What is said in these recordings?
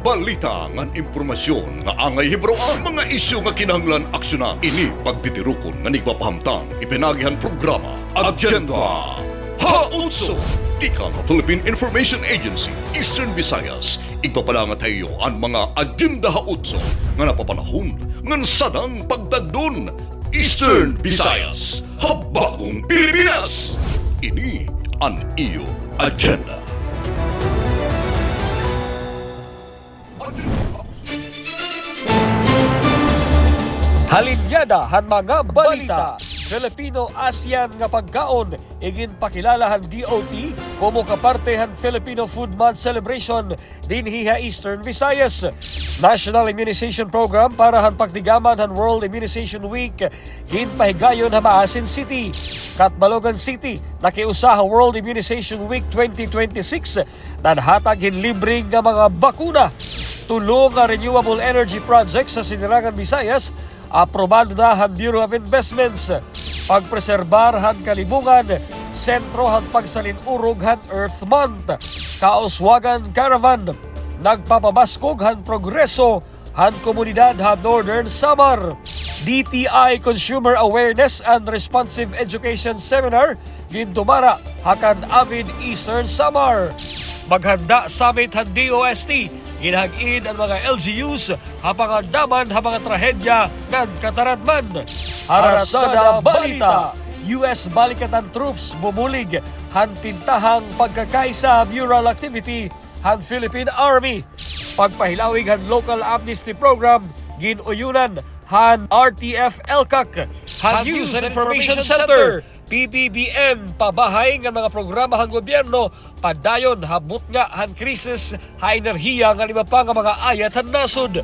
balita ngan impormasyon nga angay hibroan, mga isyu nga kinahanglan aksyonan. Ini pagtitirukon nga nigpapahamtang ipinagihan programa Agenda Hautso. Ika nga Philippine Information Agency, Eastern Visayas, igpapalangat tayo ang mga Agenda Hautso nga napapanahon ngan sadang pagdagdon. Eastern Visayas, Habagong Pilipinas. Ini ang iyo agenda. Halinyada han mga balita. Filipino-ASEAN nga pagkaon igin pakilalahan DOT como kaparte han Filipino Food Month celebration dinhi Eastern Visayas. National Immunization Program para han pagtigaman han World Immunization Week ginpahigayon ha Maasin City. Katbalogan City nakiusa ha World Immunization Week 2026 nanhatag hin libre nga mga bakuna. Tulong nga renewable energy projects sa Sinirangan Visayas aprobado na han Bureau of Investments. Pagpreserbar han kalibungan, sentro han pagsalinurog han Earth Month. Kauswagan Caravan, nagpapabaskog han progreso han komunidad han Northern Samar. DTI Consumer Awareness and Responsive Education Seminar gintumara hakan Avid Eastern Samar. Maghanda summit han DOST, ginhag-in ang mga LGUs hapangandaman ha mga trahedya ng kataradman. Arasada Balita, US Balikatan Troops bumulig han pintahang pagkakaisa mural activity han Philippine Army. Pagpahilawig han Local Amnesty Program ginuyunan han RTF LCAC, han News and Information Center, PBBM pabahay ng mga programa ng gobyerno padayon habot nga han krisis ha enerhiya nga lima pa nga mga ayat han nasod.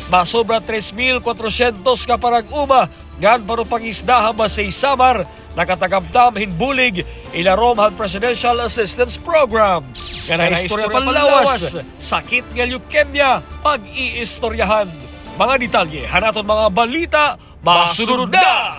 Masobra 3,400 ka parang uma ngan paro pangisda ha Basay Samar nakatagamtam hinbulig ilarom han Presidential Assistance Program. Nga na istorya panlawas, sakit nga leukemia pag-iistoryahan. Mga detalye hanaton mga balita masunod na.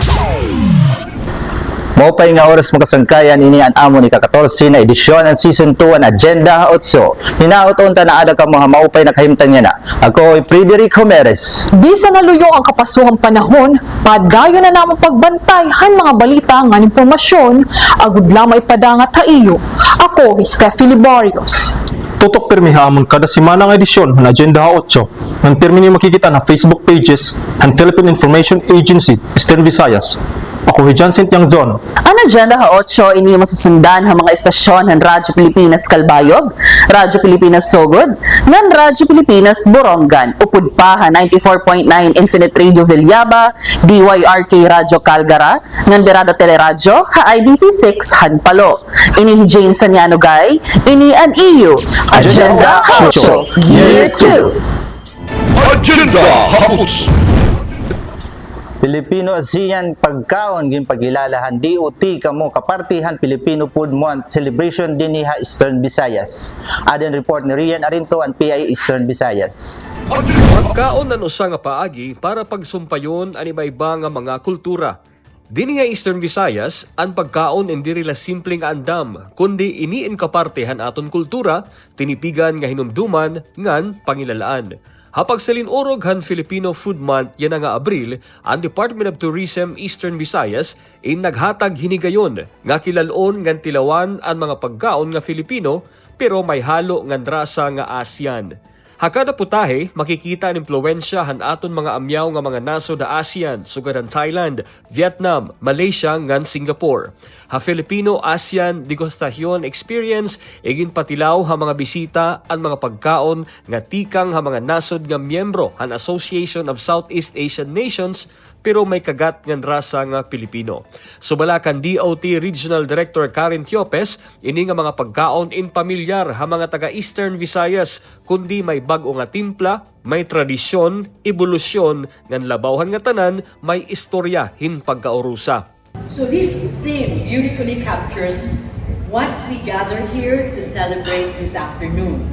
Maupay nga oras makasangkayan ini ang amo ni ka-14 na edisyon ang Season 2 ang Agenda Hautso. Hinaot-on ta na ada ka mga maupay na kahimtang niya na. Ako ay Frederick Homeres. Bisa naluyo ang kapasuhang panahon, padayon na namang pagbantay han mga balita nga impormasyon, agud lamay padangat ha iyo. Ako, Steffi Libarios. Tutok pirmiha amon kada semana ng edisyon ng Agenda Hautso. Ang pirmi niyo makikita na Facebook pages ng Philippine Information Agency, Eastern Visayas. Ako si John Sintiang Zon. Ang Agenda Hautso ini masusundan ng mga estasyon ng Radyo Pilipinas Calbayog, Radyo Pilipinas Sogod, ng Radyo Pilipinas Borongan, upod pa 94.9 Infinite Radio Villaba, DYRK Radyo Calgara, ng Berada Teleradyo, IBC 6 Hanpalo. Ini Jane Sanyano Gay, ini an EU. Agenda Hautso, Year 2. Agenda Hautso. Filipino-ASEAN pagkaon gin pagilalahan DOT kamo kapartihan Filipino Food Month celebration dinhi ha Eastern Visayas. Adan report ni Rian Arinto ang PI Eastern Visayas. Pagkaon na usa nga paagi para pagsumpayon ani iba nga mga kultura. Dinhi nga Eastern Visayas, ang pagkaon hindi rila simpleng andam, kundi iniin kapartehan aton kultura, tinipigan nga hinumduman ngan pangilalaan. Hapag sa linurog han Filipino Food Month yan nga Abril, ang Department of Tourism Eastern Visayas in naghatag hinigayon nga kilalon ngan tilawan ang mga pagkaon nga Filipino pero may halo ngan rasa nga ASEAN. Hakada putahe, makikita ang impluensya han aton mga amyaw nga mga nasod da ASEAN, sugad ang Thailand, Vietnam, Malaysia ngan Singapore. Ha Filipino-ASEAN degustasyon experience igin patilaw ha mga bisita ang mga pagkaon nga tikang ha mga nasod nga miyembro han Association of Southeast Asian Nations pero may kagat ngan rasa nga Pilipino. Subalakan DOT Regional Director Karen Tiopes, ini nga mga pagkaon in pamilyar ha mga taga-Eastern Visayas, kundi may bag-o nga timpla, may tradisyon, ebolusyon, ngan labawhan nga tanan, may istorya hin pagkaurusa. So this theme beautifully captures what we gather here to celebrate this afternoon.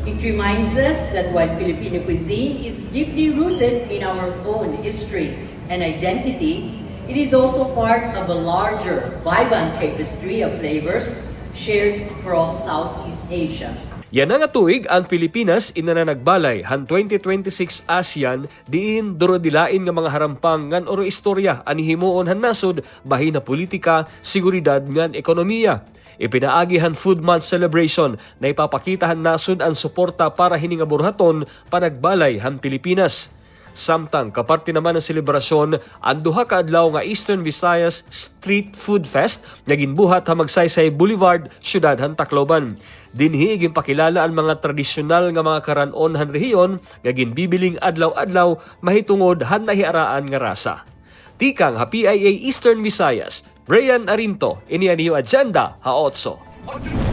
It reminds us that while Filipino cuisine is deeply rooted in our own history and identity, it is also part of a larger, vibrant tapestry of flavors shared across Southeast Asia. Yan nga tuig ang Pilipinas inananagbalay han 2026 ASEAN diin durodilain nga mga harampang ngan oro istorya ani himuon han nasod bahin na politika, seguridad ngan ekonomiya. Ipinaagi han Food Month celebration na ipapakita han nasod ang suporta para hininga burhaton panagbalay han Pilipinas. Samtang kaparte naman ng selebrasyon ang duha ka adlaw nga Eastern Visayas Street Food Fest nga ginbuhat ha Magsaysay Boulevard, Syudad han Tacloban. Dinhi ginpakilala ang mga tradisyonal nga mga karanon han rehiyon nga ginbibiling adlaw-adlaw mahitungod han nahiaraan nga rasa. Tikang ha PIA Eastern Visayas, Brian Arinto, ini aniyo agenda ha 8.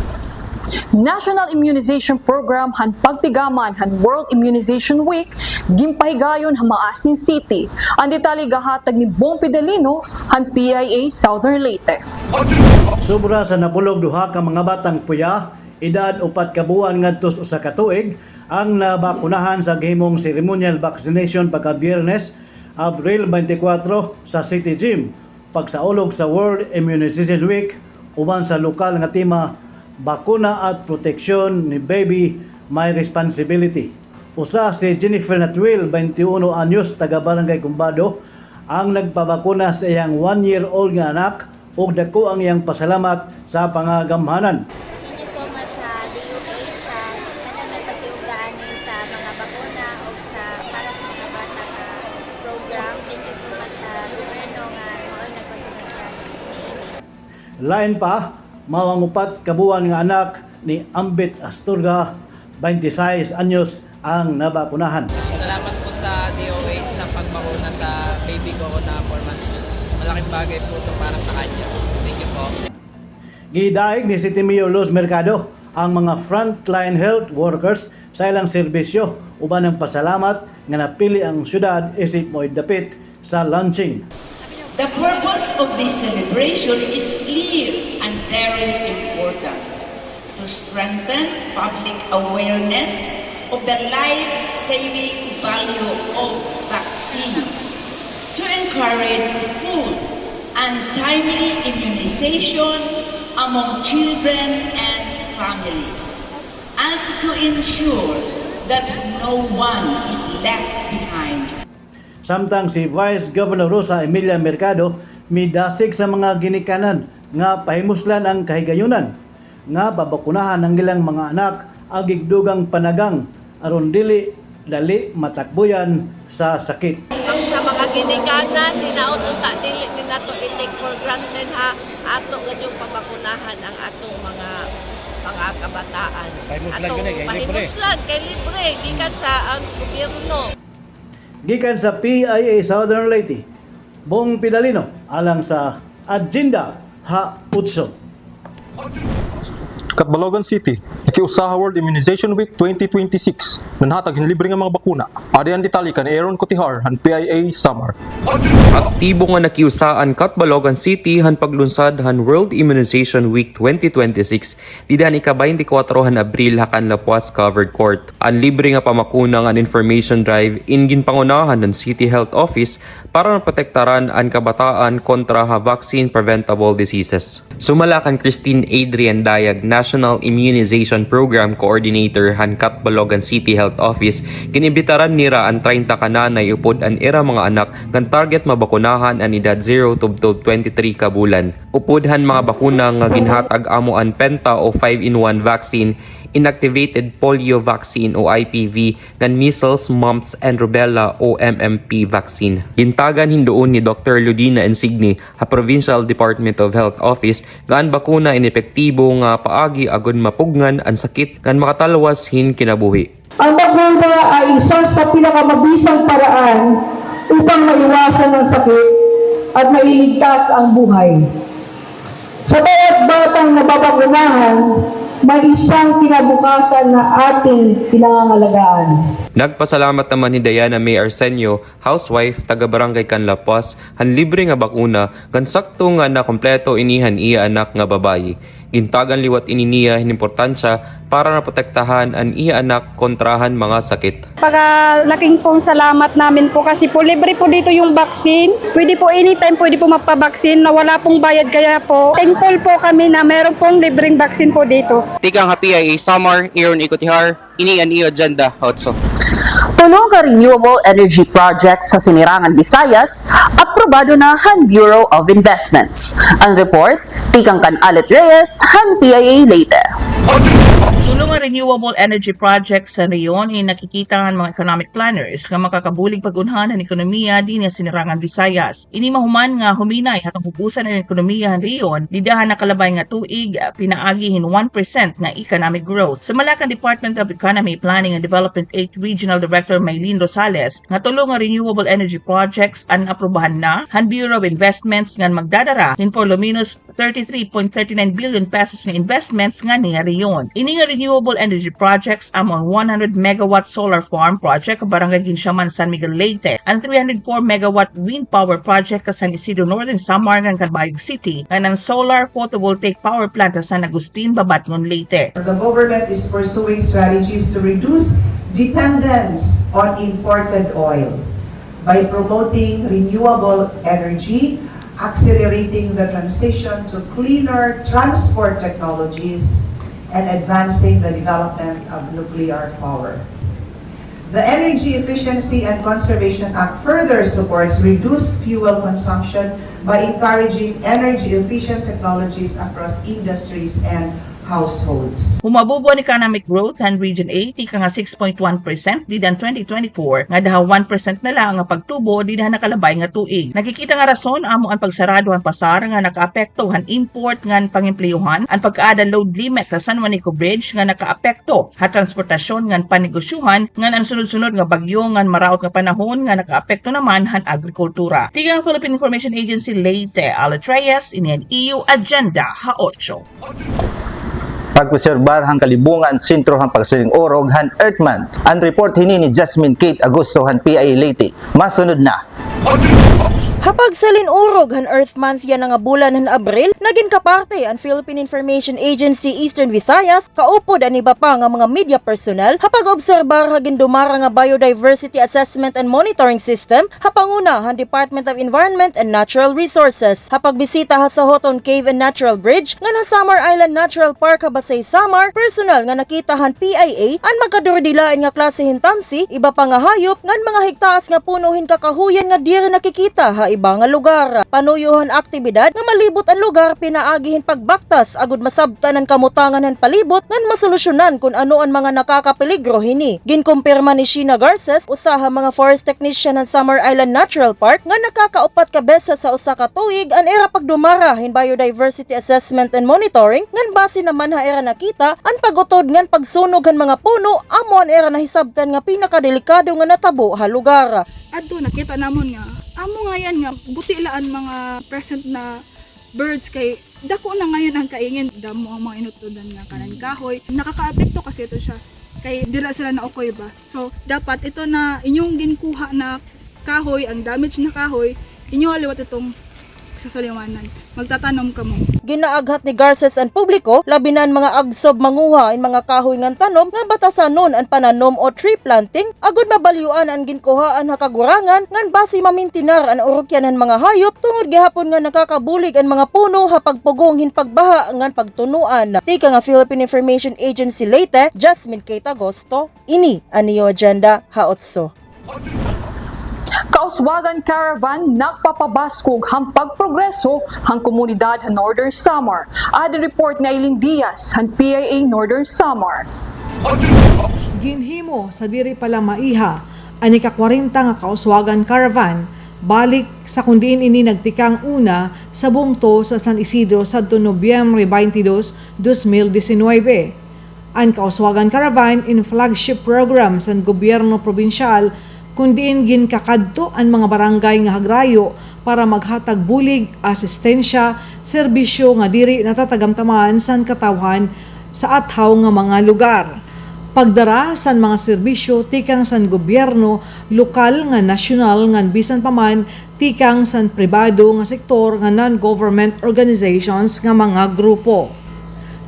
National Immunization Program han pagtigaman han World Immunization Week gimpahigayon han Maasin City. Ang detalye gahatag ni Bong Pidalino han PIA Southern Leyte. Sobra sa napulog duha ka mga batang puya, edad 4 ka buwan ngadtos usa ka tuig, ang nabakunahan sa gihimong ceremonial vaccination pagka Biyernes, Abril 24 sa City Gym, pagsaulog sa World Immunization Week uban sa lokal nga tema Bakuna at Proteksyon ni Baby May Responsibility. Usa si Jennifer Natwil, 21 anyos, taga Barangay Cumbado, ang nagpabakuna sa iyang 1-year-old nga anak ug dako ang iyang pasalamat sa pangagamhanan. Thank you so much sa DOH kanang nagpasiugaan sa mga bakuna o para sa mga bata nga program. Thank you so much sa gobyerno nga mao nagpasiugaan. Lain pa, mao ang 4 ka buwan nga anak ni Ambit Asturga, 26 anyos, ang nabakunahan. Salamat po sa DOH sa pagbakuna sa baby ko na 4 months old. Malaking bagay po ito para sa kanya. Thank you po. Gidaig ni City Mayor Luz Mercado ang mga frontline health workers sa ilang serbisyo uban ng pasalamat nga napili ang syudad isip mo'y dapit sa launching. The purpose of this celebration is clear and very important: to strengthen public awareness of the life-saving value of vaccines, to encourage full and timely immunization among children and families, and to ensure that no one is left behind. Samtang si Vice Governor Rosa Emilia Mercado midasig sa mga ginikanan nga pahimuslan ang kahigayunan nga babakunahan ang ilang mga anak ang gigdugang panagang aron dili dali matakbuyan sa sakit. Ang sa mga ginikanan hinaot unta dili ni nato i-take for granted ha ato gadyong pabakunahan ang atong mga kabataan. Pahimuslan kay libre gikan sa ang gobyerno. Gikan sa PIA Southern Leyte, Bong Pidalino alang sa Agenda ha 8. Catbalogan City, nakiusaha World Immunization Week 2026, nanhatag libre nga mga bakuna. Ari ang detalye kan Aaron Cotihar, han PIA Samar. Aktibo nga nakiusaan Catbalogan City han paglunsad han World Immunization Week 2026 didan ika-24 han Abril hakan Lapuas Covered Court. Ang libre nga pamakuna nga information drive ingin pangunahan ng City Health Office para naprotektaran ang kabataan kontra ha vaccine preventable diseases. Sumala kan Christine Adrian Dayag, National Immunization Program Coordinator han Catbalogan City Health Office, kinibitaran nira ang 30 kananay upod an ira mga anak kan target mabakunahan ang edad 0 to 23 ka bulan. Upod han mga bakuna nga ginhatag amo an Penta o 5-in-1 vaccine, inactivated polio vaccine o IPV, kan measles, mumps, and rubella o MMP vaccine. Gintagan hindoon ni Dr. Ludina Insigne, ha Provincial Department of Health Office, gaan bakuna inepektibo nga paagi agon mapugngan ang sakit kan makatalwas hin kinabuhi. Ang bakuna ay isa sa pinakamabisang paraan upang maiwasan ang sakit at mailigtas ang buhay. Sa bawat batang nababakunahan, may isang kinabukasan na ating pinangangalagaan. Nagpasalamat naman ni Diana May Arsenio, housewife, taga Barangay Canlapuas, han libre nga bakuna, kan sakto nga na kompleto inihan iya anak nga babayi. Gintagan liwat ini niya hinimportansya para naprotektahan ang iya anak kontrahan mga sakit. Laking pong salamat namin po kasi po libre po dito yung vaccine. Pwede po anytime pwede po magpa-vaccine na wala pong bayad, kaya po thankful po kami na meron pong libreng vaccine po dito. Tikang happy ay summer, iron ikotihar, ini an iyo agenda, Otso. Tulong ka renewable energy project sa Sinirangan, Visayas, aprobado na Han Bureau of Investments. Ang report, tikang kan Alet Reyes, Han PIA Leyte. Tulong ang renewable energy project sa reyon ay nakikita ng mga economic planners nga makakabulig pagunhan ng ekonomiya din sa Sinirangan, Visayas. Ini mahuman nga huminay hatong hubusan ng ekonomiya ng reyon, didahan na kalabay nga tuig pinaagihin 1% nga economic growth. Sa Malacan Department of Economy, Planning and Development 8 Regional Director Maylene Rosales, nga tulong ang renewable energy projects ang aprobahan na Han Bureau of Investments nga magdadara din for luminous 33.39 billion pesos nga investments nga ni reyon. Ini nga renewable energy projects among 100 megawatt solar farm project Barangay Ginsiaman, San Miguel, Leyte, and 304 megawatt wind power project sa San Isidro Northern Samar ng Calbayog City, and ang solar photovoltaic power plant sa San Agustin, Babatngon, Leyte. The government is pursuing strategies to reduce dependence on imported oil by promoting renewable energy, accelerating the transition to cleaner transport technologies, and advancing the development of nuclear power. The Energy Efficiency and Conservation Act further supports reduced fuel consumption by encouraging energy-efficient technologies across industries and households. Humabubo ang economic growth ang Region 8 tika nga 6.1% didan 2024 nga daha 1% na lang ang pagtubo didan nakalabay nga tuig. Nakikita nga rason amo ang pagsarado ang pasar nga nakaapekto han import ngan pangempleyuhan, ang pagkaada load limit sa San Juanico Bridge nga nakaapekto ha transportasyon ngan panegosyuhan ngan ang sunod-sunod nga bagyo ngan maraot nga panahon nga nakaapekto naman han agrikultura. Tiga ang Philippine Information Agency Leyte, Alet Reyes, ini ang EU Agenda Ha-8. Pagpreserbar hang kalibungan sentro hang pagsiling orog han Earth Month. Ang report hini ni Jasmine Kate Agosto han PIA Leyte. Masunod na. Hapag salin urog han Earth Month yan nga bulan han Abril, naging kaparte ang Philippine Information Agency Eastern Visayas, kaupod ang iba pa nga mga media personnel, hapag obserbar hagin dumara nga Biodiversity Assessment and Monitoring System, hapanguna han Department of Environment and Natural Resources, hapag bisita ha sa Hoton Cave and Natural Bridge, nga na Samar Island Natural Park Habasay Samar, personal nga nakita han PIA, ang magkadurdilain nga klase hintamsi, iba pa nga hayop, ngan mga hektaas nga punuhin kakahuyan nga diri nakikita ha iba nga lugar. Panuyuhan aktibidad nga malibot ang lugar pinaagihin pagbaktas agud masabtan ang kamutangan ng palibot ngan masolusyonan kung ano ang mga nakakapeligro hini. Ginkumpirma ni Sheena Garces, usaha mga forest technician ng Samar Island Natural Park nga nakakaupat ka beses sa usa ka tuig ang era pagdumara hin Biodiversity Assessment and Monitoring ngan base naman ha era nakita ang pagutod ngan pagsunog han mga puno amo ang era nahisabtan nga pinakadelikado nga natabo ha lugar. Adto nakita namon nga amo nga yan nga butilaan mga present na birds kay dako na ngayon ang kaingin damo ang mga inutudan nga kanan kahoy, nakakaapekto kasi ito siya kay dila sila na okoy ba, so dapat ito na inyong ginkuha na kahoy, ang damage na kahoy inyo aliwat itong sa saliwanan, magtatanom ka mo. Ginaaghat ni Garces ang publiko, labinan mga agsob manguha in mga kahoy ngan tanom nga batasanon ang pananom o tree planting, agud mabalyuan ang ginkuhaan ha kagurangan ngan base mamintinar ang urukyanan mga hayop tungod gihapon nga nakakabulig ang mga puno ha pagpugong hin pagbaha ngan pagtunuan. Tika nga Philippine Information Agency Leyte, Jasmine Kate Agosto, ini ang iyo agenda Ha-8. Kauswagan Caravan nagpapabaskog hang pagprogreso hang komunidad han Northern Samar. Ada report ni Aileen Diaz han PIA Northern Samar. Ginhimo sa diri pala maiha ani ka 40 nga Kauswagan Caravan balik sa kundiin ini nagtikang una sa bungto sa San Isidro sadto Nobyembre 22, 2019. Ang Kauswagan Caravan in flagship program sa gobyerno probinsyal kundiin ginkakadto ang mga barangay nga hagrayo para maghatag bulig, asistensya, serbisyo nga diri natatagamtaman san katawhan sa athaw nga mga lugar. Pagdara san mga serbisyo tikang san gobyerno, lokal nga nasyonal nga bisan pa man tikang san pribado nga sektor nga non-government organizations nga mga grupo.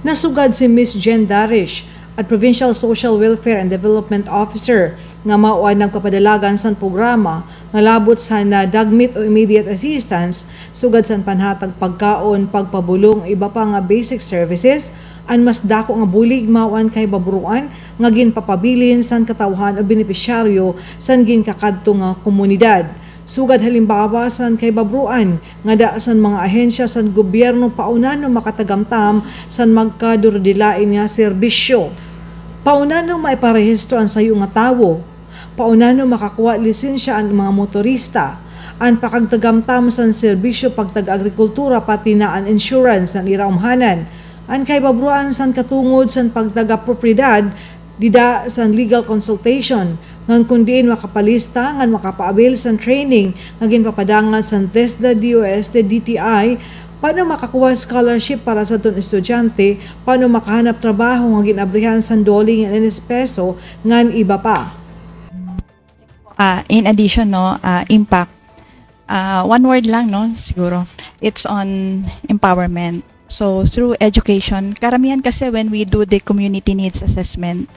Nasugad si Ms. Jen Darish at Provincial Social Welfare and Development Officer nga mao ang nagpapadalagan sa programa nga labot sa dagmit o immediate assistance sugad sa panhatag pagkaon, pagpabulong iba pa nga basic services an mas dako nga bulig mawan kay babruan nga ginpapabilin san katawhan o benepisyaryo san ginkakadto nga komunidad. Sugad halimbawa san kay babruan nga daasan mga ahensya san gobyerno paunano makatagamtam san magkadurdilain nga serbisyo. Paunano maiparehistro ang sayo nga tawo. Paunano makakuha lisensya ang mga motorista. Ang pakagtagamtam san serbisyo pagtag-agrikultura pati na ang insurance ang iraumhanan. Ang kay babruan san katungod san pagtaga-propriedad dida san legal consultation ngan kundiin makapalista ngan makapaabil san training nga ginpapadangan san TESDA, DOST, DTI paano makakuha scholarship para sa itong estudyante, paano makahanap trabaho nga ginabrihan san doling and peso ngan iba pa. In addition, impact. One word lang, siguro. It's on empowerment. So, through education, karamihan kasi when we do the community needs assessment,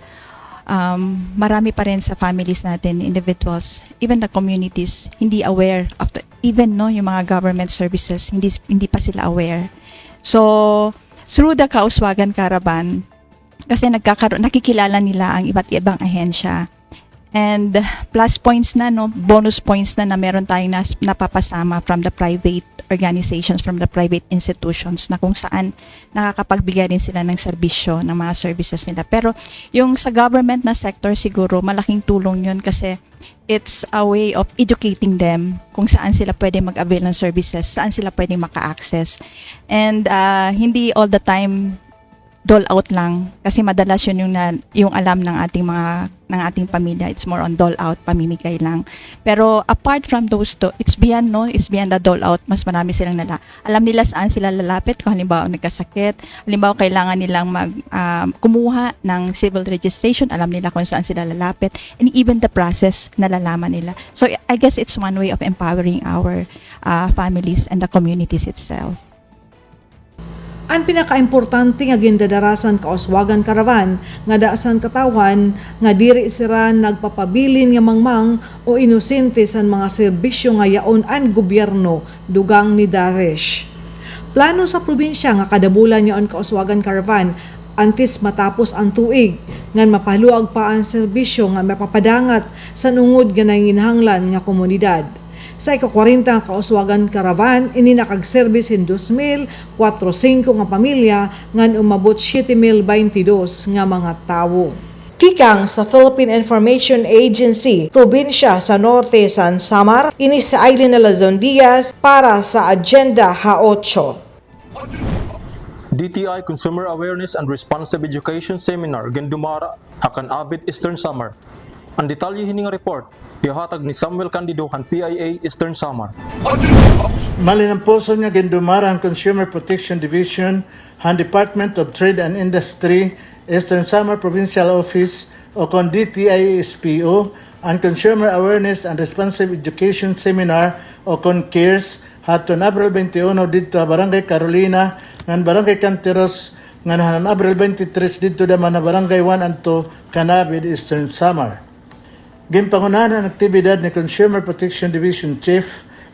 marami pa rin sa families natin, individuals, even the communities, hindi aware of even yung mga government services, hindi pa sila aware. So, through the Kauswagan Caravan, kasi nakikilala nila ang iba't ibang ahensya. And plus points na, bonus points na meron tayong napapasama from the private organizations, from the private institutions na kung saan nakakapagbigay rin sila ng serbisyo, ng mga services nila. Pero yung sa government na sector siguro, malaking tulong yun kasi it's a way of educating them kung saan sila pwede mag-avail ng services, saan sila pwede maka-access. And hindi all the time dole out lang kasi madalas yun yung alam ng ating pamilya. It's more on dole out, pamimigay lang. Pero apart from those two, it's beyond the dole out. Mas marami silang alam nila saan sila lalapit kung halimbawa nagkasakit, halimbawa kailangan nilang kumuha ng civil registration, alam nila kung saan sila lalapit, and even the process nalalaman nila. So I guess it's one way of empowering our families and the communities itself. Ang pinakaimportante nga gindadarasan Kauswagan Caravan nga daasan katawan nga diri sira nagpapabilin nga mangmang o inosente san mga serbisyo nga yaon ang gobyerno dugang ni Darish. Plano sa probinsya nga kada bulan yaon Kauswagan Caravan antes matapos ang tuig ngan mapaluag pa ang serbisyo nga mapapadangat sa nungod nga nanginhanglan nga komunidad. Sa ika-40 Kauswagan Caravan, ini nakag-service in 2,045 nga pamilya ngan umabot 7,022 nga mga tawo. Kikang sa Philippine Information Agency, probinsya sa Norte San Samar, ini sa Aileen Alazon Diaz para sa Agenda H8. DTI Consumer Awareness and Responsive Education Seminar Gendumara, Hakan Avid, Eastern Samar. Ang detalye hining report, ihatag ni Samuel Candido han PIA Eastern Samar. Malinamposon nga Gendumara ang Consumer Protection Division han Department of Trade and Industry Eastern Samar Provincial Office o kon DTI-SPO ang Consumer Awareness and Responsive Education Seminar o kon CARES haton Abril 21 dito sa Barangay Carolina ngan Barangay Canteros ngan hanon Abril 23 dito daman na Barangay 1 anto Canabid Eastern Samar. Ginpangunahan ang aktibidad ni Consumer Protection Division Chief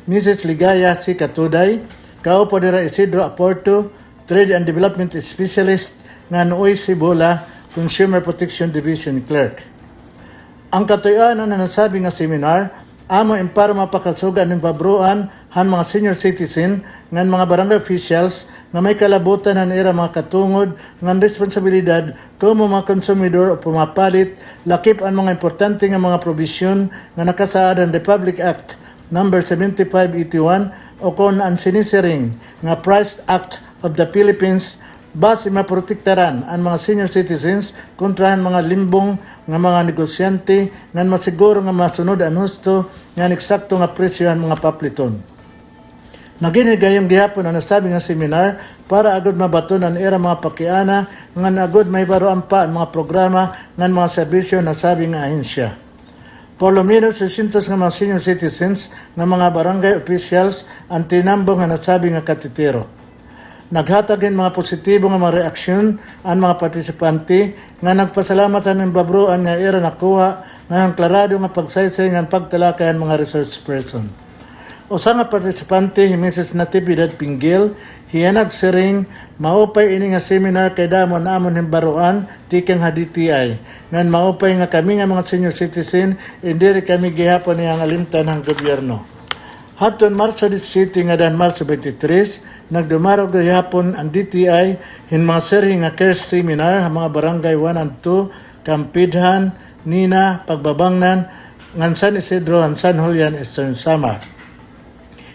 Mrs. Ligaya C. Katuday, kaupo dira Isidro Aporto, Trade and Development Specialist nga Nooy Cibola, Consumer Protection Division Clerk. Ang katuyan na nasabi nga seminar, amo para mapakasugan ng babruan han mga senior citizen ngan mga barangay officials nga may kalabutan han era mga katungod ngan responsibilidad como mga konsumidor o pumapalit lakip ang mga importante nga mga probisyon nga nakasaad ang Republic Act No. 7581 o kon ang sinisiring nga Price Act of the Philippines base maprotektaran ang mga senior citizens kontra ang mga limbong nga mga negosyante ngan masiguro nga masunod ang husto nga eksakto nga presyo ang mga papliton. Naginhigayong gihapon ang nasabi nga seminar para agad mabaton ang era mga pakiana ngan agad may baroan pa ang mga programa ngan mga serbisyo na sabi nga ahensya. Por lo menos 600 nga mga senior citizens nga mga barangay officials ang tinambong nga nasabi nga katitero. Naghatag mga positibo nga mga reaksyon ang mga partisipante nga nagpasalamatan ng babruan nga era nakuha nga ang klarado nga pagsaysay nga pagtalakay ang mga research person. Usa nga partisipante si Mrs. Natividad Pinggil, hiyanag siring maupay ini nga seminar kay damon amon himbaruan tikang HDTI. Ngan maupay nga kami nga mga senior citizen indiri kami gihapon niyang alimtan ng gobyerno. Haton Marso 17 nga dan Marso 23 nagdumarog gihapon ang DTI hin mga sering nga care seminar ang mga barangay 1 and 2 Kampidhan, Nina, Pagbabangnan, ngan San Isidro, and San Julian, Eastern Samar.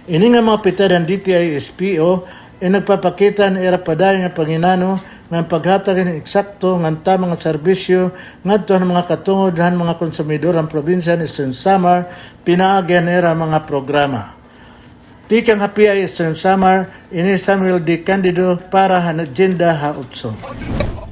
Ini nga mga pitad ang DTI SPO ay nagpapakita na era paday nga panginano ng paghatag ng eksakto ng tamang serbisyo ngadto ng mga katungod han mga konsumidor ang probinsya ni Eastern Samar pinaagyan era mga programa. Tikang HPI Eastern Samar, ini Samuel D. Candido para han agenda ha-utso.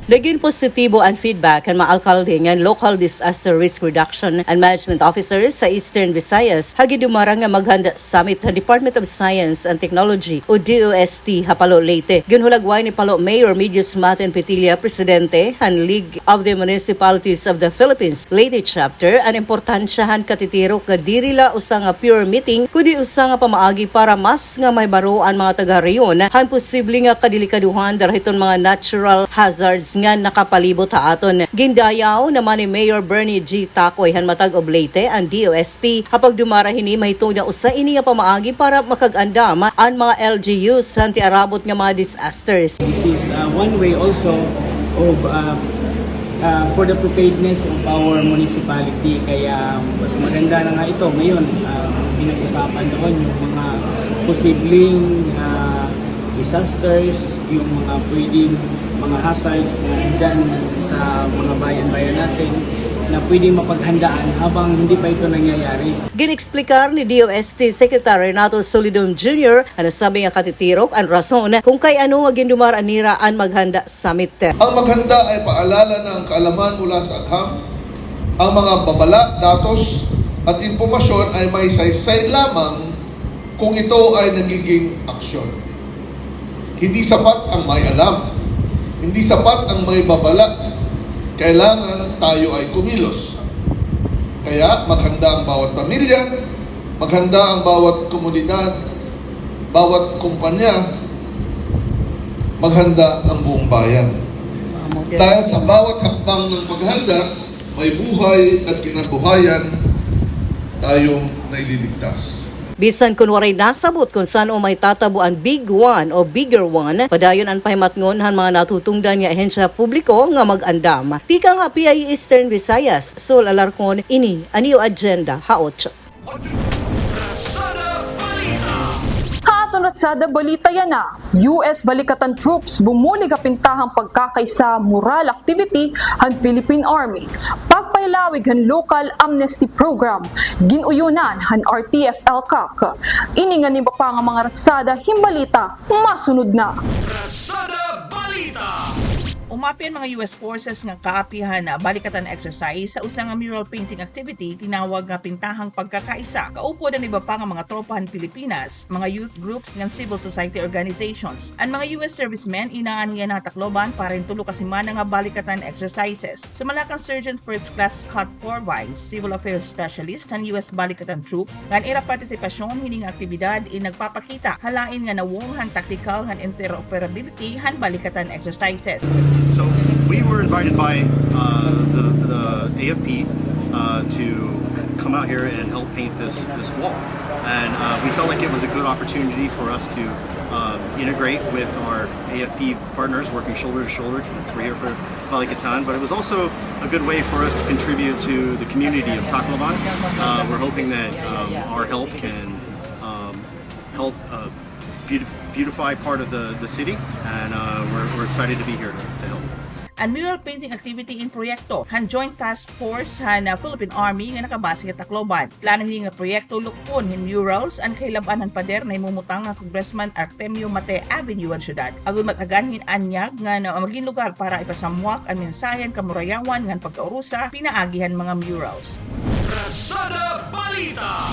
Naging positibo ang feedback ng mga alkalde ng Local Disaster Risk Reduction and Management Officers sa Eastern Visayas hagi dumarang nga maghanda summit ng Department of Science and Technology o DOST Hapalo Leyte. Ginhulagway ni Palo Mayor Medius Maten Petilia, Presidente han League of the Municipalities of the Philippines Leyte Chapter, ang importansyahan katitiro nga diri la usa nga pure meeting kundi usa nga pamaagi para mas nga may baro ang mga taga-reyon han posible nga kadilikaduhan darahiton mga natural hazards nga nakapalibot ha aton. Gindayaw naman ni Mayor Bernie G. Takoy han matag of Leyte ang DOST hapag dumara hini mahitong na usa ini nga pamaagi para makag-andam ang mga LGUs hanti arabot nga mga disasters. This is one way also of for the preparedness of our municipality, kaya mas maganda na nga ito ngayon pinag-usapan doon yung mga posibleng disasters, yung mga pwedeng mga hazards na dyan sa mga bayan-bayan natin na pwedeng mapaghandaan habang hindi pa ito nangyayari. Ginexplikar ni DOST Secretary Renato Solidum Jr. ang nasabi nga katitirok ang rason kung kay ano nga gindumar anira ang maghanda summit. Ang maghanda ay paalala ng kaalaman mula sa agham. Ang mga babala, datos at impormasyon ay may saysay lamang kung ito ay nagiging aksyon. Hindi sapat ang may alam. Hindi sapat ang may babala. Kailangan tayo ay kumilos. Kaya maghanda ang bawat pamilya, maghanda ang bawat komunidad, bawat kumpanya, maghanda ang buong bayan. Dahil sa bawat hakbang ng paghanda, may buhay at kinabuhayan tayong naililigtas. Bisan kun waray nasabot kung saan o may tatabo ang big one o bigger one, padayon ang pahimatngon han mga natutungdan nga ahensya publiko nga mag-andam. Tika nga PI Eastern Visayas, Sol Alarcon, ini aniyo agenda ha-8. Hatunat sa balita yan na, US Balikatan Troops bumuli kapintahang pagkakaisa moral activity han Philippine Army. Pagpailawig han local amnesty program, ginuyunan han RTF-LCAC. Ini nga ni pa nga mga ratsada himbalita, masunod na. Ratsada Balita! Umapi ang mga US forces nga kaapihan na balikatan exercise sa usang mural painting activity tinawag nga pintahang pagkakaisa. Kaupod ang iba pa nga mga tropahan Pilipinas, mga youth groups ng civil society organizations. Ang mga US servicemen inaaniya na takloban para rin tulo kasimana nga balikatan exercises. Sumalakang Sergeant First Class Scott Porwines, Civil Affairs Specialist ng US Balikatan Troops, nga era partisipasyon hining aktibidad nagpapakita halain nga nawong tactical and interoperability han balikatan exercises. So we were invited by the AFP to come out here and help paint this wall, and we felt like it was a good opportunity for us to integrate with our AFP partners, working shoulder to shoulder, because we're here for Balikatan. But it was also a good way for us to contribute to the community of Tacloban. We're hoping that our help can help beautify part of the city, and we're excited to be here to help. Ang mural painting activity in proyekto han Joint Task Force han Philippine Army nga nakabase sa Tacloban. Plano nga proyekto lukon hin murals ang kailaban han pader na imumutang nga Congressman Artemio Mate Avenue ang syudad. Agon mataganhin anyag nga na maging lugar para ipasamwak ang mensahen kamurayawan ngan pagkaurusa pinaagihan mga murals. Ratsada Balita!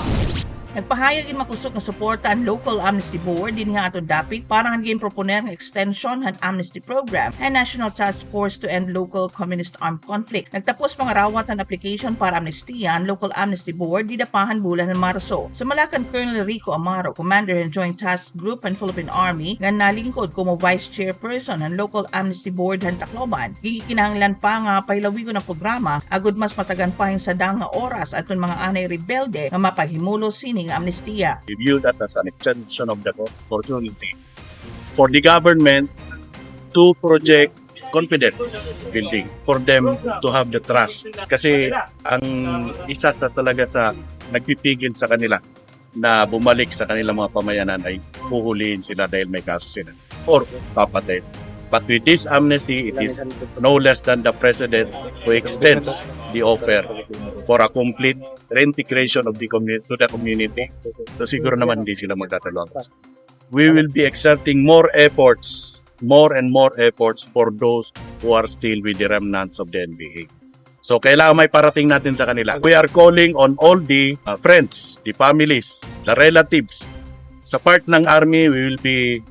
Nagpahayag in makusog nga suporta ang Local Amnesty Board din nga atong dapit para hangin proponer nga extension han amnesty program and National Task Force to End Local Communist Armed Conflict. Nagtapos pangarawat ang application para amnestiya ang Local Amnesty Board di dapahan bulan ng Marso. Sa Malacan, Colonel Rico Amaro, Commander ng Joint Task Group ng Philippine Army, nga nalingkod como Vice Chairperson ng Local Amnesty Board han Tacloban. Gikinahanglan pa nga pailawigon ang programa agud mas matagan pa sa nga oras aton mga anay rebelde nga mapaghimulo sining amnestiya. We view that as an extension of the opportunity for the government to project confidence building, for them to have the trust. Kasi ang isa sa talaga sa nagpipigil sa kanila na bumalik sa kanilang mga pamayanan ay huhulihin sila dahil may kaso sila or papatay. But with this amnesty, it is no less than the President who extends the offer for a complete reintegration of the community to the community. So siguro naman hindi sila magtatalong. We will be exerting more and more efforts for those who are still with the remnants of the NPA. So kailangan may parating natin sa kanila. We are calling on all the friends, the families, the relatives. Sa part ng Army, we will be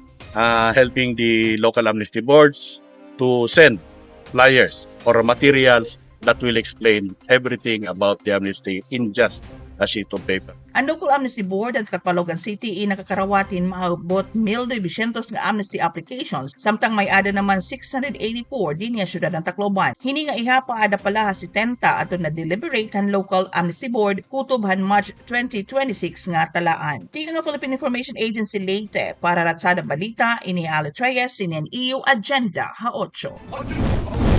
helping the local amnesty boards to send flyers or materials that will explain everything about the amnesty in just a sheet of paper. Ang Local Amnesty Board at Catbalogan City ay nakakarawatin maabot 1,200 nga amnesty applications, samtang may ada naman 684 din nga syudad ng Tacloban. Hini nga ihapa ada pala si Tenta ato na deliberate ang Local Amnesty Board kutubhan March 2026 nga talaan. Tika nga Philippine Information Agency Leyte para Ratsada Balita, ini Ale Treyes, ini EU Agenda Ha8.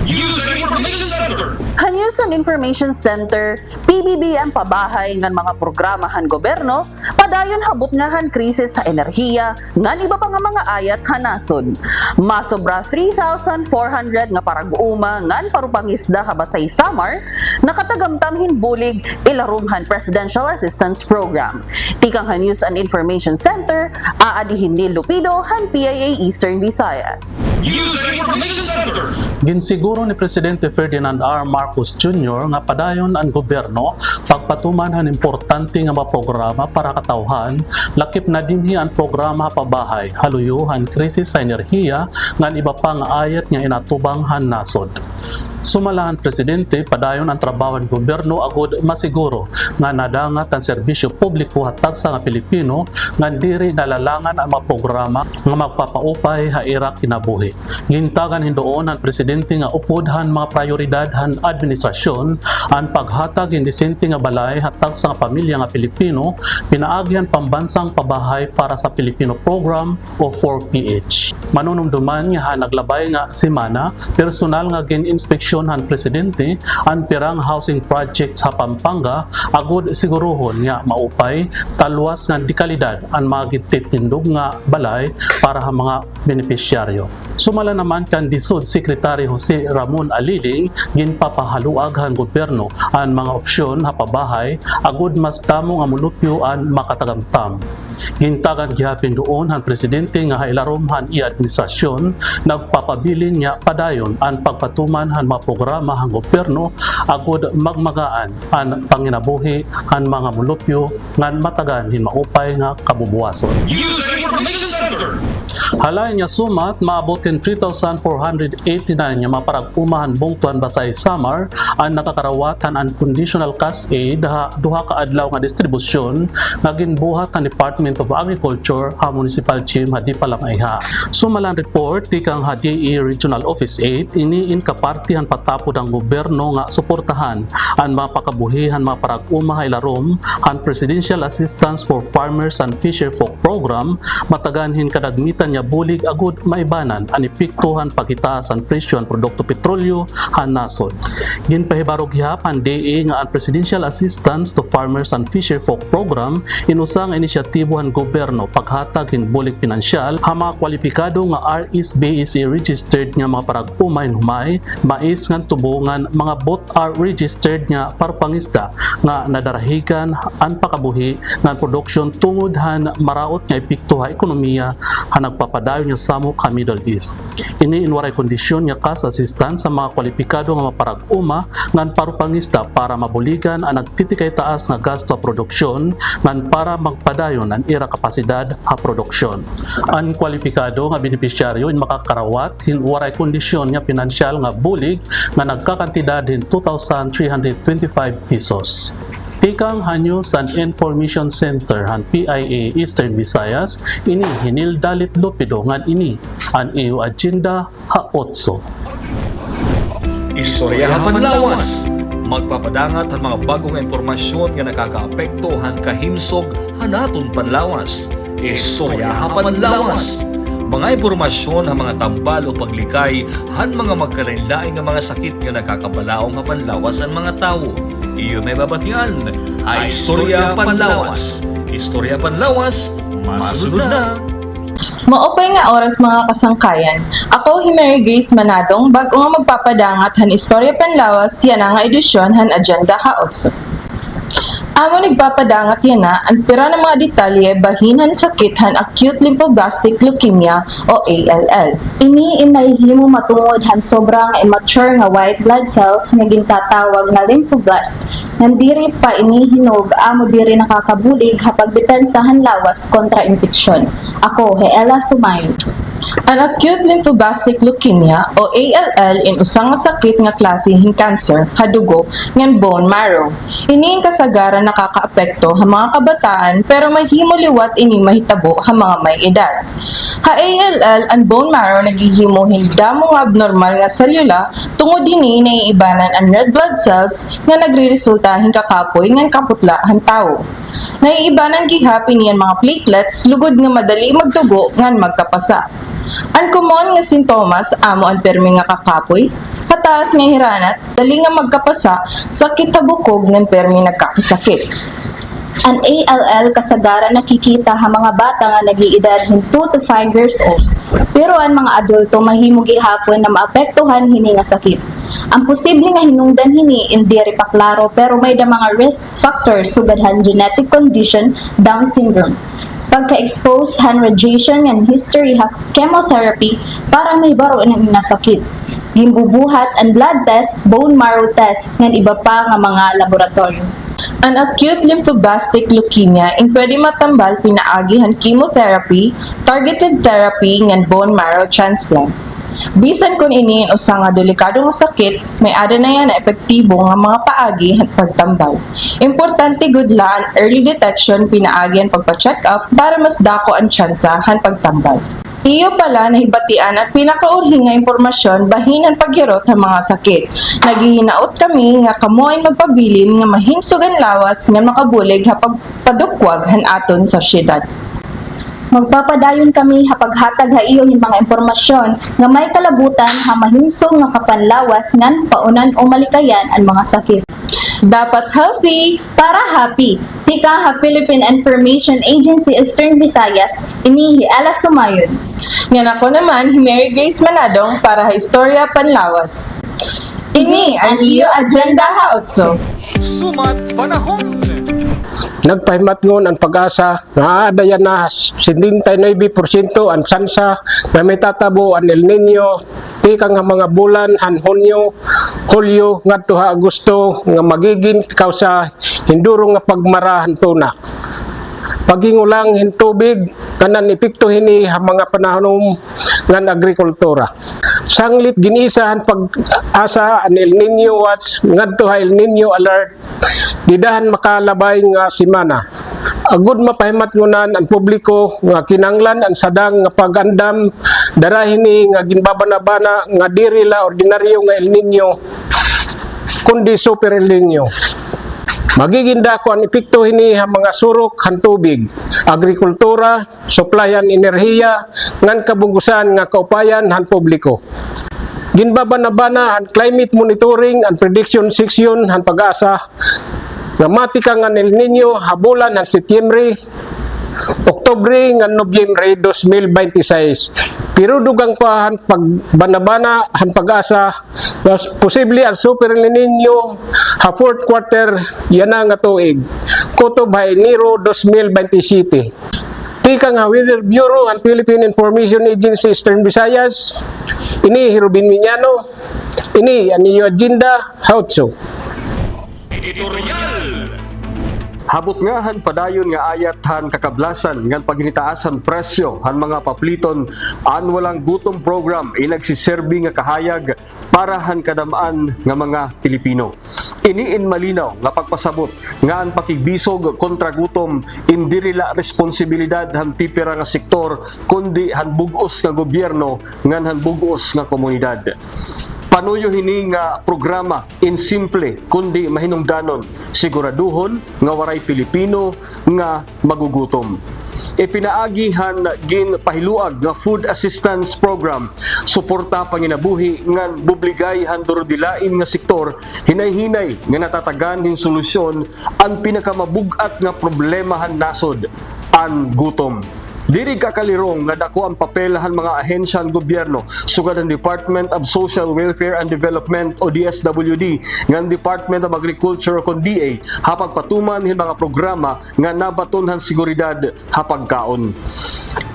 News and Information Center. News and Information Center, PBB ang pabahay ng mga programahan gobyerno, padayon habot nga han krisis sa enerhiya, ngan iba pa nga mga ayat hanasod. Masobra 3,400 nga paraguuma ngan parupangisda habasay Samar, nakatagamtam bulig ilarumhan Presidential Assistance Program. Tikang News and Information Center, aadihin ni Lupido han PIA Eastern Visayas. News and Information Center. Ginsiguro ni Presidente Ferdinand R. Marcos Jr. nga padayon ang gobyerno pagpatuman han importante nga mga programa para katawhan, lakip na dinhi ang programa pabahay, haluyuhan krisis sa enerhiya ngan iba pa nga ayat nga inatubang han nasod. Sumalahan Presidente padayon ang trabaho ng gobyerno agud masiguro nga nadangat ang serbisyo publiko hatag sa nga Pilipino ngan diri nalalangan ang mga programa nga magpapaupay haira kinabuhi. Gintagan hindoon ang Presidente nga upodhan mga prioridad han administrasyon ang paghatag indisente nga balay hatag sa nga pamilya nga Pilipino, pinaagyan pambansang pabahay para sa Pilipino Program o 4PH. Manunumduman nga naglabay nga semana personal nga gin-inspeksyon han Presidente ang pirang housing projects sa Pampanga agud siguruhon nga maupay talwas nga dekalidad ang mga gititindog nga balay para sa mga benepisyaryo. Sumala naman kan disud Secretary Jose Ramon Aliling ginpapahaluag han gobyerno ang mga opsyon sa pabahay agud mas tamo nga mulupyo ang makatagamtam. Gintagan gihapin doon ang Presidente nga hailarom han i-administrasyon nagpapabilin niya padayon ang pagpatuman han mga programa han gobyerno agud magmagaan ang panginabuhi han mga mulupyo ngan matagan hin maupay nga kabubuwason. News and Information Center. Halay niya sumat maabotin 3,489 nga maparag-umahan bungtuan basay Samar ang nakakarawatan ang conditional cash aid duha ka adlaw nga distribusyon nga ginbuhat ang Department of Agriculture ha Municipal Team hadi pa lang ayha. Sumalang report tikang HDE Regional Office 8 iniin kapartihan patapod ang gobyerno nga suportahan ang mga pakabuhihan mga parag-uma ilarom ang Presidential Assistance for Farmers and Fisherfolk Program mataganhin kadagmitan niya bulig agud maibanan ang epektuhan pagitaas ang presyo ang produkto petrolyo han nasod. Ginpahibarog gihap ang DA nga ang Presidential Assistance to Farmers and Fisherfolk Program inusang inisyatibo epektibo ang gobyerno paghatag ng bulig pinansyal ha mga kwalipikado nga RSBSA registered nga mga parag-umay humay mais nga tubungan mga both are registered nga parpangista nga nadarahigan ang pakabuhi nga produksyon tungod han maraot nga epekto ha ekonomiya ha nagpapadayon nga samok ha Middle East. Ini inwaray kondisyon nga kas assistance sa mga kwalipikado nga mga parag-uma nga parpangista para mabuligan ang nagtitikay taas nga gasto produksyon ngan para magpadayon ang ira kapasidad ha produksyon. Ang kwalipikado nga benepisyaryo in makakarawat hin waray kondisyon nga pinansyal nga bulig nga nagkakantidad hin 2,325 pesos. Tikang News and Information Center han PIA Eastern Visayas ini hinil dalit lupido ngan ini ang EU agenda ha 8. Istoryahan Panlawas. Magpapadangat ang mga bagong impormasyon nga nakakaapekto han kahimsog hanaton Panlawas. Istoryahan Panlawas. Mga impormasyon ang mga tambal o paglikay han mga magkalain-lain nga mga sakit nga nakakabalaong nga panlawas ang mga tao. Iyo may babatian. Ay Istorya Panlawas. Istorya Panlawas. Masunod na. Maupay nga oras mga kasangkayan. Ako Mary Grace Manadong bago nga magpapadangat han Istorya Panlawas yan nga edisyon han agenda ha 8. Amo nagpapadangat yan na ang pira ng mga detalye bahin han sakit han acute lymphoblastic leukemia o ALL. Ini inahihimo matungod han sobrang immature nga white blood cells nga gintatawag nga lymphoblast. Nandiri pa ini hinog amo diri nakakabulig hapag depensahan lawas kontra infeksyon. Ako Ella Sumayon. Ang acute lymphoblastic leukemia o ALL in usang nga sakit nga klase hin cancer hadugo ngan bone marrow. Ini ang kasagaran nakakaapekto ha mga kabataan pero mahimo liwat ini mahitabo ha mga may edad. Ha ALL ang bone marrow naghihimo hindamo nga abnormal nga selula tungod ini naiibanan ang red blood cells nga nagreresulta hin kakapoy ngan kaputla han tawo. Naiibanan gihapon niyan mga platelets lugod nga madali magdugo ngan magkapasa. Ang common nga sintomas amo ang permi nga kakapoy, kataas nga hiranat, dali nga magkapasa, sakit ha bukog ng permi nagkakasakit. Ang ALL kasagaran nakikita ha mga bata nga nag-iedad 2 to 5 years old. Pero ang mga adulto mahimo gihapon na maapektuhan hini nga sakit. Ang posible nga hinungdan hini indiri pa klaro pero may da mga risk factors sugad han genetic condition Down syndrome. Pagka-expose han radiation and history ha chemotherapy para may baro ng nasakit. Gimbubuhat ang blood test, bone marrow test, ng iba pa nga mga laboratorio. Ang acute lymphoblastic leukemia in pwede matambal pinaagi han chemotherapy, targeted therapy, ngan bone marrow transplant. Bisan kun ini usang nga delikado nga sakit, may ada na yan na epektibo nga mga paagi at pagtambal. Importante gudla ang early detection pinaagi ang pagpa-check up para mas dako ang tsansa han pagtambal. Iyo pala nahibatian ang pinakaurhing nga impormasyon bahin ang paghirot ng mga sakit. Naghihinaot kami nga kamoy magpabilin nga mahimsugan lawas nga makabulig hapag padukwag han aton sa syudad. Magpapadayon kami hapaghatag ha iyo yung mga impormasyon nga may kalabutan ha mahimsong nga kapanlawas ngan paunan o malikayan ang mga sakit. Dapat healthy para happy. Tika ha Philippine Information Agency Eastern Visayas, ini Ella Sumayon. Yan ako naman, Mary Grace Manadong para ha Istorya Panlawas. Ini ang iyo agenda ha 8. Sumat panahon. Nagpahimatngon ang pag-asa nga aadayan na 79% ang sansa na may tatabo ang El Nino tika nga mga bulan han Hulyo ngadto ha Agosto nga magiging kausa hinduro nga pagmarahan tuna. Pagingulang hintubig kanan epekto hini ha mga panahon ngan agrikultura. Sanglit ginisahan pag-asa ang El Nino watch ngadto ha El Nino alert didahan makalabay nga simana. Agud mapahimat ngunan ang publiko nga kinanglan ang sadang nga pagandam darahini nga ginbabana-bana nga diri la ordinaryo nga El Nino kundi super El Nino. Magiging dako ang epekto hini ha mga surok han tubig, agrikultura, suplayan enerhiya, ngan kabunggusan nga kaupayan han publiko. Ginbabana-bana han climate monitoring and prediction section han pag-asa nga matika nga El Nino habulan han Setyembre Oktubre nga Nobyembre 2026. Pero dugang pa han pagbanabana han pag-asa was posible ang Super El Nino ha fourth quarter yana nga tuig. Kutob ha Enero 2027. Tika nga Weather Bureau ang Philippine Information Agency Eastern Visayas. Ini Robin Miñano. Ini ang inyo agenda. Hautso. Habot nga han padayon nga ayat han kakablasan ngan paghinitaasan presyo han mga papliton an walang gutom program inagsiserbi nga kahayag para han kadamaan nga mga Pilipino. Iniin malinaw nga pagpasabot nga ang pakigbisog kontra gutom indirila responsibilidad han pipira nga sektor kundi han bugos nga gobyerno ngan han bugos nga komunidad. Panuyo hini nga programa in simple kundi mahinungdanon siguraduhon nga waray Pilipino nga magugutom. Ipinaagihan gin pahiluag nga food assistance program suporta panginabuhi ngan bubligay han durodilain nga sektor hinay-hinay nga natatagan hin solusyon ang pinakamabug-at nga problema han nasod ang gutom. Diri kakalirong nga dako ang papel han mga ahensya ng gobyerno sugad ang Department of Social Welfare and Development o DSWD ngan Department of Agriculture kon DA hapag patuman hin mga programa nga nabaton han seguridad hapag kaon.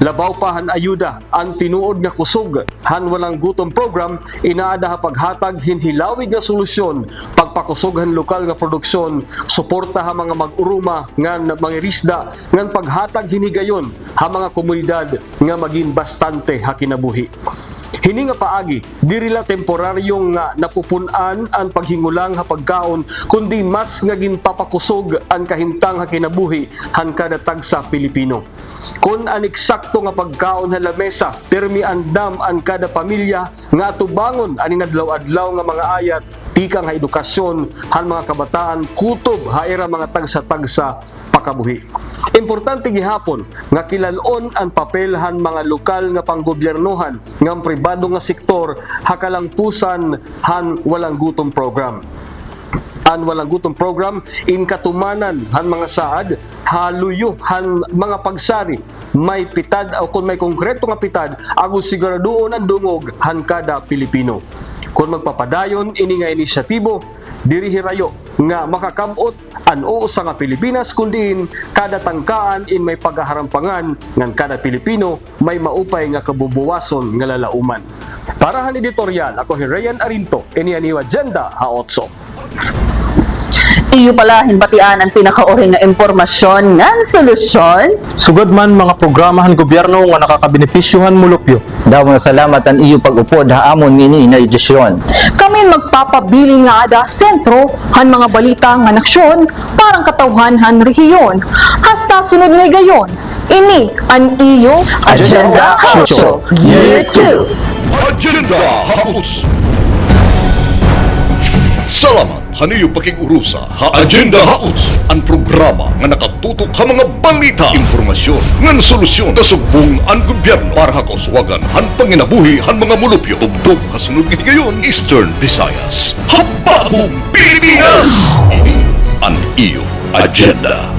Labaw pa han ayuda ang tinuod nga kusog han walang gutom program inaada hapag hatag hin hilawig nga solusyon pagpakusog han lokal nga produksyon suporta ha mga mag-uruma ngan mangirisda ngan paghatag hinigayon ha mga komunidad nga maging bastante hakinabuhi. Hini nga paagi, dirila temporaryong nga napupunan ang paghingulang ha pagkaon kundi mas nga ginpapakusog ang kahimtang hakinabuhi han kada tagsa Pilipino. Kun ang eksakto nga pagkaon ha lamesa, permi andam ang kada pamilya nga tubangon ani adlaw-adlaw nga mga ayat tika nga edukasyon han mga kabataan kutob haira mga tagsa-tagsa pakabuhi. Importante gihapon nga kilalon ang papelhan mga lokal nga panggobyernohan ng pribado nga sektor hakalangpusan han walang gutom program. Ang walang gutom program in katumanan han mga saad haluyo han mga pagsari may pitad o kung may konkreto nga pitad agos siguraduon ang dungog han kada Pilipino. Kung magpapadayon ini nga inisyatibo diri hirayo nga makakamot an usa nga Pilipinas kundiin kada tangkaan in may pagaharampangan ngan kada Pilipino may maupay nga kabubuwason nga lalauman. Para han editorial ako si Ryan Arinto ini ani agenda haotso. Iyo pala hinbatian ang pinakauri nga impormasyon ngan solusyon. Sugod man mga programahan gobyerno nga nakakabenepisyohan mulupyo. Daw nga salamat ang iyo pag-upod ha amon ngini na edisyon. Kami magpapabiling nga ada sentro han mga balita nga naksyon parang katawhan han rehiyon. Hasta sunod nga gayon. Ini ang iyo Agenda Hauso Year 2. Agenda Hauso. Salamat haniyo pakigurusa ha Agenda House, ang programa nga nakatutok ha mga balita, informasyon, ngan solusyon kasugbong ang gobyerno para ha kauswagan han panginabuhi han mga mulupyo tubtub ha sunod gayon Eastern Visayas. Habahong Pilipinas! Ini ang iyo Agenda.